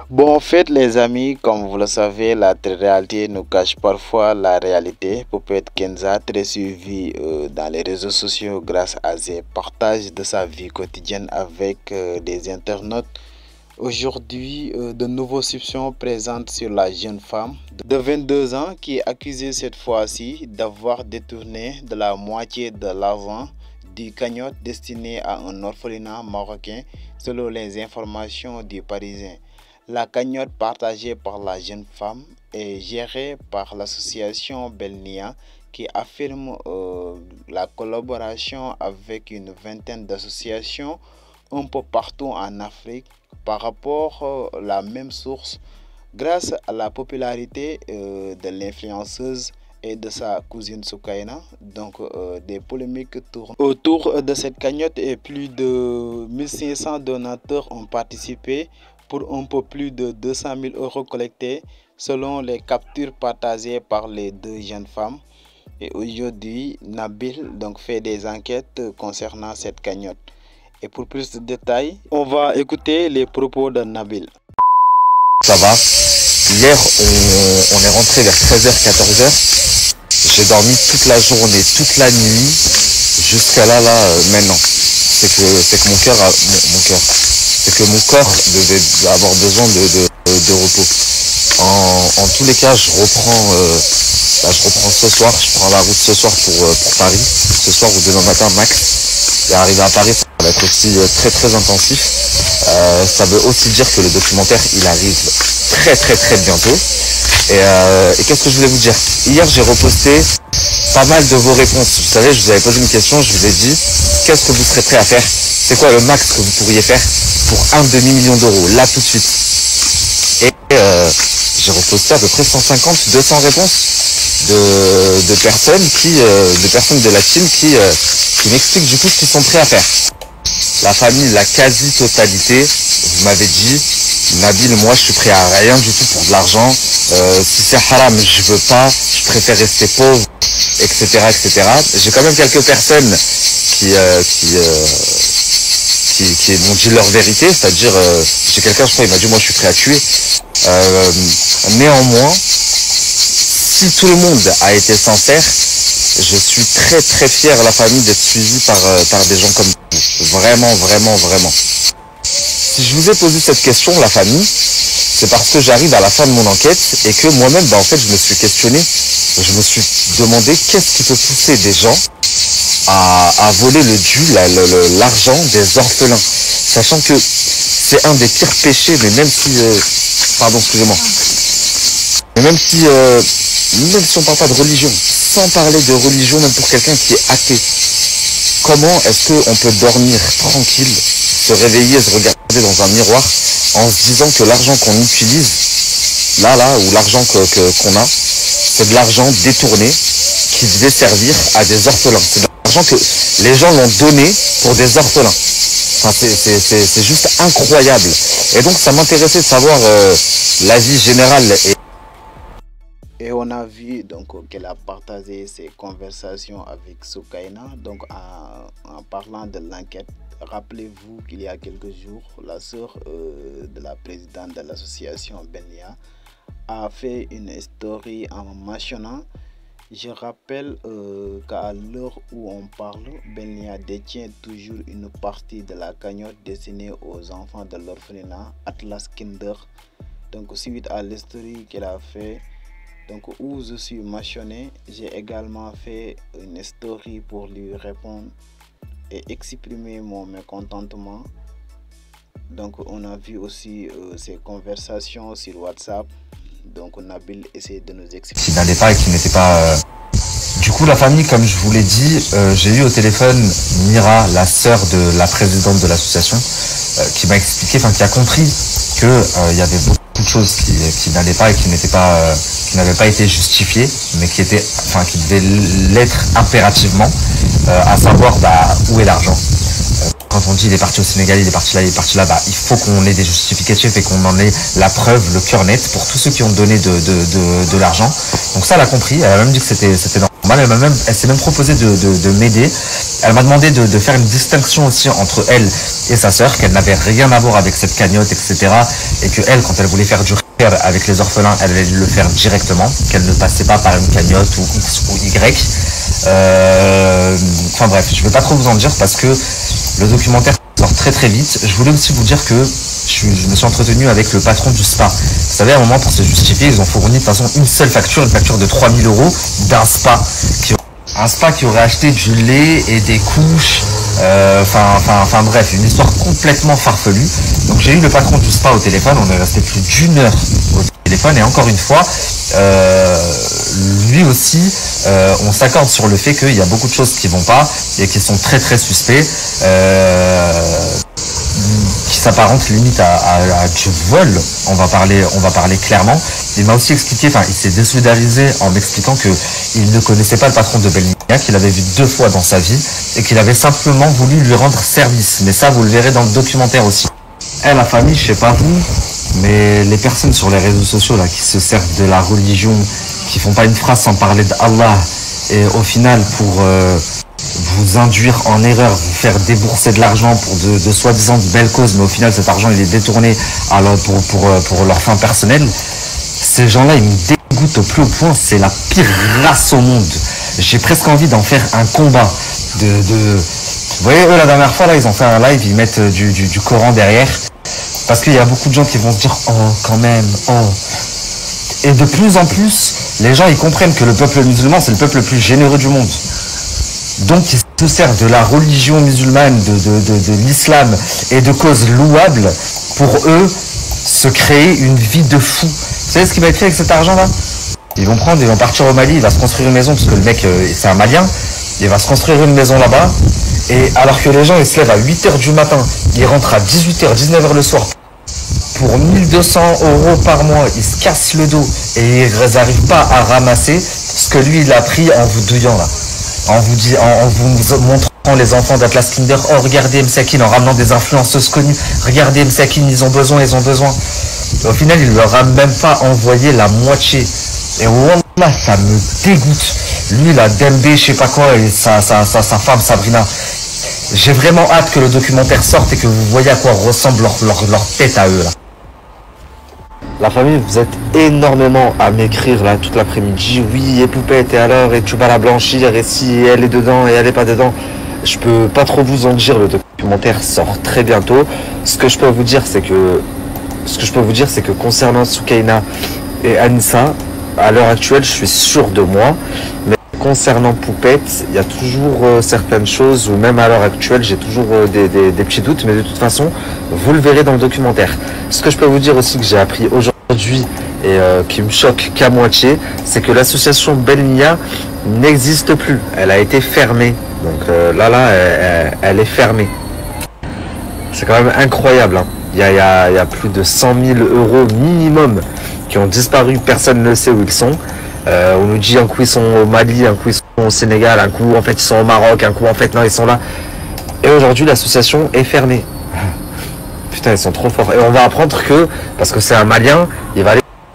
Bon, en fait, les amis, comme vous le savez, la réalité nous cache parfois la réalité. Poupette Kenza, très suivi dans les réseaux sociaux grâce à ses partages de sa vie quotidienne avec des internautes. Aujourd'hui, de nouveaux soupçons présentent sur la jeune femme de 22 ans qui est accusée cette fois-ci d'avoir détourné de la moitié de l'argent du cagnotte destiné à un orphelinat marocain, selon les informations du Parisien. La cagnotte partagée par la jeune femme est gérée par l'association Belnia qui affirme la collaboration avec une vingtaine d'associations un peu partout en Afrique par rapport à la même source. Grâce à la popularité de l'influenceuse et de sa cousine Soukaina, donc des polémiques tournent autour de cette cagnotte et plus de 1500 donateurs ont participé pour un peu plus de 200 000 euros collectés selon les captures partagées par les deux jeunes femmes. Et aujourd'hui, Nabil donc fait des enquêtes concernant cette cagnotte. Et pour plus de détails, on va écouter les propos de Nabil. Ça va. Hier, on est rentré vers 13h, 14h. J'ai dormi toute la journée, toute la nuit, jusqu'à là, maintenant. C'est que mon cœur, c'est que mon corps devait avoir besoin de repos. En tous les cas, je reprends ce soir, je prends la route ce soir pour Paris. Ce soir ou demain matin, max. Et arriver à Paris, ça va être aussi très très intensif. Ça veut aussi dire que le documentaire, il arrive très bientôt. Et qu'est-ce que je voulais vous dire? Hier, j'ai reposté pas mal de vos réponses. Vous savez, je vous avais posé une question, je vous ai dit, qu'est-ce que vous serez prêt à faire? C'est quoi le max que vous pourriez faire pour un demi-million d'euros, là tout de suite? Et j'ai reposté à peu près 150-200 réponses de personnes de la team qui m'expliquent du coup ce qu'ils sont prêts à faire. La famille, la quasi-totalité, vous m'avez dit, Nabil, moi je suis prêt à rien du tout pour de l'argent. Si c'est haram, je veux pas, je préfère rester pauvre, etc. J'ai quand même quelques personnes qui m'ont dit leur vérité, c'est-à-dire j'ai quelqu'un, je crois, il m'a dit moi je suis prêt à tuer. Néanmoins, si tout le monde a été sincère, je suis très fier, la famille, d'être suivi par des gens comme vous. Vraiment. Si je vous ai posé cette question, la famille, c'est parce que j'arrive à la fin de mon enquête et que moi-même, en fait, je me suis questionné, je me suis demandé qu'est-ce qui peut pousser des gens à voler le dû, l'argent des orphelins, sachant que c'est un des pires péchés, mais même si, pardon, excusez-moi, mais même si on parle pas de religion, sans parler de religion, même pour quelqu'un qui est athée, comment est-ce qu'on peut dormir tranquille, se réveiller, se regarder dans un miroir en se disant que l'argent qu'on utilise, ou l'argent qu'on a, c'est de l'argent détourné qui devait servir à des orphelins. C'est de l'argent que les gens l'ont donné pour des orphelins. Enfin, c'est juste incroyable. Et donc ça m'intéressait de savoir l'avis général. Et on a vu donc qu'elle a partagé ses conversations avec Soukaina. Donc en parlant de l'enquête, rappelez-vous qu'il y a quelques jours, la sœur de la présidente de l'association Benia a fait une story en mentionnant. Je rappelle qu'à l'heure où on parle, Benia détient toujours une partie de la cagnotte destinée aux enfants de l'orphelinat Atlas Kinder. Donc suite à l'histoire qu'elle a fait, donc où je suis mentionné, j'ai également fait une story pour lui répondre et exprimer mon mécontentement. Donc on a vu aussi ces conversations sur WhatsApp. Donc Nabil essaie de nous expliquer. Qui n'allait pas et qui n'était pas... Du coup, la famille, comme je vous l'ai dit, j'ai eu au téléphone Mira, la sœur de la présidente de l'association, qui m'a expliqué, qui a compris qu'il y avait beaucoup de choses qui n'allaient pas et qui n'avaient pas été justifiées, mais qui devaient l'être impérativement, à savoir où est l'argent. Quand on dit il est parti au Sénégal, il est parti là, il faut qu'on ait des justificatifs et qu'on en ait la preuve, le cœur net pour tous ceux qui ont donné de l'argent. Donc ça, elle a compris, elle a même dit que c'était normal. Elle s'est même proposée de m'aider. Elle m'a demandé de faire une distinction aussi entre elle et sa sœur, qu'elle n'avait rien à voir avec cette cagnotte, etc. Et que elle, quand elle voulait faire du khair avec les orphelins, elle allait le faire directement, qu'elle ne passait pas par une cagnotte ou X ou Y. Enfin bref, je ne vais pas trop vous en dire parce que le documentaire sort très très vite. Je voulais aussi vous dire que je me suis entretenu avec le patron du spa. Vous savez, à un moment, pour se justifier, ils ont fourni de toute façon une seule facture, une facture de 3 000 € d'un spa. Un spa qui aurait acheté du lait et des couches. Enfin bref, une histoire complètement farfelue. Donc j'ai eu le patron du spa au téléphone, on est resté plus d'1 heure au téléphone et encore une fois, lui aussi, on s'accorde sur le fait qu'il y a beaucoup de choses qui vont pas et qui sont très très suspects. Qui s'apparente limite à du vol, on va parler clairement. Il m'a aussi expliqué, il s'est désolidarisé en m'expliquant que il ne connaissait pas le patron de Belmia, qu'il avait vu 2 fois dans sa vie et qu'il avait simplement voulu lui rendre service. Mais ça, vous le verrez dans le documentaire aussi. La famille, je sais pas vous, mais les personnes sur les réseaux sociaux là qui se servent de la religion, qui font pas une phrase sans parler d'Allah et au final pour vous induire en erreur, vous faire débourser de l'argent pour de soi-disant de belles causes, mais au final cet argent il est détourné pour leur fin personnelle. Ces gens-là, ils me dégoûtent au plus haut point, c'est la pire race au monde. J'ai presque envie d'en faire un combat. Vous voyez, eux la dernière fois là, ils ont fait un live, ils mettent du Coran derrière, parce qu'il y a beaucoup de gens qui vont se dire oh quand même, oh. Et de plus en plus, les gens ils comprennent que le peuple musulman c'est le peuple le plus généreux du monde. Donc ils se servent de la religion musulmane, de l'islam et de causes louables pour eux se créer une vie de fou. Vous savez ce qui va être fait avec cet argent-là? Ils vont partir au Mali, il va se construire une maison parce que le mec c'est un Malien, il va se construire une maison là-bas et alors que les gens ils se lèvent à 8h du matin, ils rentrent à 18h, 19h le soir pour 1 200 € par mois, ils se cassent le dos et ils n'arrivent pas à ramasser ce que lui il a pris en vous douillant là. En vous montrant les enfants d'Atlas Kinder, oh regardez Msakin, en ramenant des influenceuses connues, regardez Msakin, ils ont besoin. Au final, il leur a même pas envoyé la moitié. Et wallah, ça me dégoûte. Lui, la Dembe, je sais pas quoi, et sa femme Sabrina. J'ai vraiment hâte que le documentaire sorte et que vous voyez à quoi ressemble leur tête à eux là. La famille, vous êtes énormément à m'écrire là toute l'après-midi. Oui, et Poupette, et alors, et tu vas la blanchir, et si elle est dedans, et elle est pas dedans. Je peux pas trop vous en dire, le documentaire sort très bientôt. Ce que je peux vous dire, c'est que concernant Soukaina et Anissa, à l'heure actuelle, je suis sûr de moi. Mais concernant Poupette, il y a toujours certaines choses, ou même à l'heure actuelle, j'ai toujours des petits doutes, mais de toute façon, vous le verrez dans le documentaire. Ce que je peux vous dire aussi que j'ai appris aujourd'hui et qui me choque qu'à moitié, c'est que l'association Belmia n'existe plus. Elle a été fermée. Donc elle est fermée. C'est quand même incroyable. Hein. Il y a plus de 100 000 € minimum qui ont disparu. Personne ne sait où ils sont. On nous dit un coup ils sont au Mali, un coup ils sont au Sénégal, un coup en fait ils sont au Maroc, un coup en fait non ils sont là. Et aujourd'hui l'association est fermée. Putain ils sont trop forts. Et on va apprendre que, parce que c'est un Malien,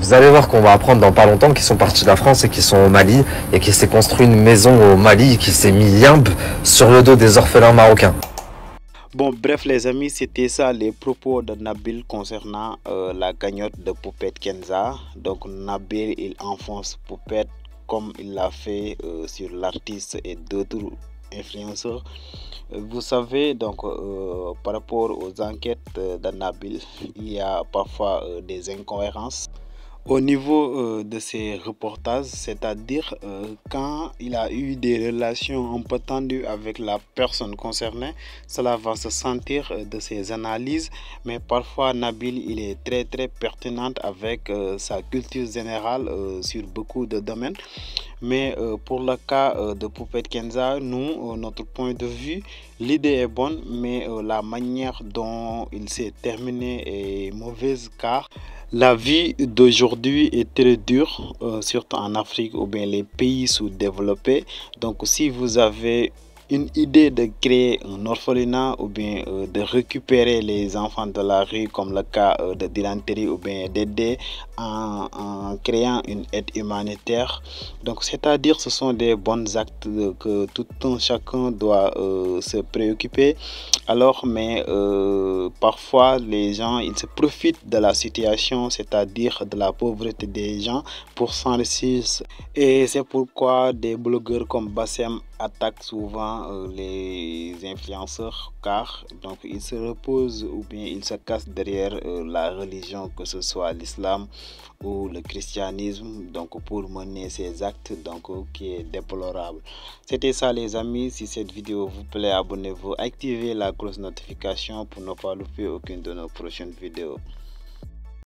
vous allez voir qu'on va apprendre dans pas longtemps qu'ils sont partis de la France et qu'ils sont au Mali et qu'il s'est construit une maison au Mali et qu'il s'est mis limbe sur le dos des orphelins marocains. Bon, bref les amis, c'était ça les propos de Nabil concernant la cagnotte de Poupette Kenza. Donc Nabil, il enfonce Poupette comme il l'a fait sur l'artiste et d'autres influenceurs. Vous savez, donc par rapport aux enquêtes de Nabil, il y a parfois des incohérences au niveau de ces reportages, c'est-à-dire quand il a eu des relations un peu tendues avec la personne concernée, cela va se sentir de ses analyses, mais parfois Nabil il est très pertinent avec sa culture générale sur beaucoup de domaines. Mais pour le cas de Poupette Kenza, nous, notre point de vue, l'idée est bonne, mais la manière dont il s'est terminé est mauvaise car la vie d'aujourd'hui est très dure, surtout en Afrique ou bien les pays sous-développés. Donc si vous avez une idée de créer un orphelinat ou bien de récupérer les enfants de la rue, comme le cas de Dylan Terry, ou bien d'aider en créant une aide humanitaire. Donc, c'est-à-dire, ce sont des bons actes que tout un chacun doit se préoccuper. Alors, mais parfois, les gens, ils se profitent de la situation, c'est-à-dire de la pauvreté des gens, pour s'enrichir. Et c'est pourquoi des blogueurs comme Bassem attaquent souvent les influenceurs, car donc ils se reposent ou bien ils se cachent derrière la religion, que ce soit l'islam ou le christianisme, donc pour mener ces actes donc qui est déplorable. C'était ça les amis. Si cette vidéo vous plaît, abonnez-vous, activez la cloche notification pour ne pas louper aucune de nos prochaines vidéos.